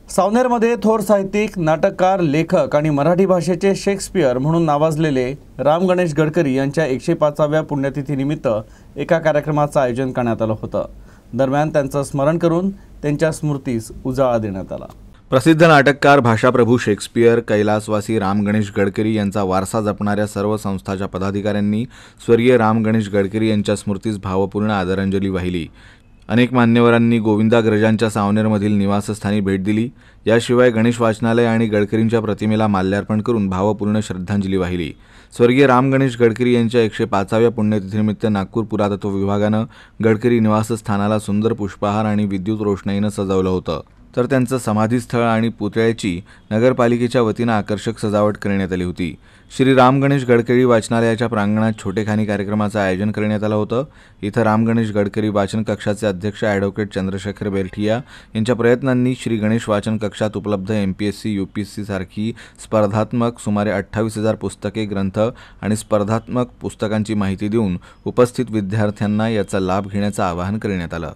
सावनेरमध्ये थोर साहित्यिक, नाटककार, लेखक आणि मराठी भाषेचे शेक्सपियर म्हणून नावाजलेले राम गणेश गडकरी यांच्या 105व्या पुण्यतिथीनिमित्त एका कार्यक्रमाचं आयोजन करण्यात आलं होतं। दरम्यान त्यांचं स्मरण करून त्यांच्या स्मृतीस उजाळा देण्यात आला। प्रसिद्ध नाटककार, भाषाप्रभू शेक्सपियर, कैलासवासी राम गणेश गडकरी यांचा वारसा जपणाऱ्या सर्व संस्थांच्या पदाधिकाऱ्यांनी स्वर्गीय राम गणेश गडकरी यांच्या स्मृतीस भावपूर्ण आदरांजली वाहिली। अनेक मान्यवरांनी गोविंदाग्रजांच्या सावनेरमधील निवासस्थानी भेट दिली। याशिवाय गणेश वाचनालय आणि गडकरींच्या प्रतिमेला माल्यार्पण करून भावपूर्ण श्रद्धांजली वाहिली। स्वर्गीय राम गणेश गडकरी यांच्या 105व्या पुण्यतिथीनिमित्त नागपूर पुरातत्व विभागानं गडकरी निवासस्थानाला सुंदर पुष्पहार आणि विद्युत रोषणाईनं सजवलं होतं, तर त्यांचं समाधीस्थळ आणि पुतळ्याची नगरपालिकेच्या वतीनं आकर्षक सजावट करण्यात आली होती। श्री राम गणेश गडकरी वाचनालयाच्या प्रांगणात छोटेखानी कार्यक्रमाचं आयोजन करण्यात आलं होतं। इथं राम गणेश गडकरी वाचन कक्षाचे अध्यक्ष ॲडव्होकेट चंद्रशेखर बेलठिया यांच्या प्रयत्नांनी श्री गणेश वाचन कक्षात उपलब्ध MPSC UPSC सारखी स्पर्धात्मक सुमारे 28,000 पुस्तके, ग्रंथ आणि स्पर्धात्मक पुस्तकांची माहिती देऊन उपस्थित विद्यार्थ्यांना याचा लाभ घेण्याचं आवाहन करण्यात आलं।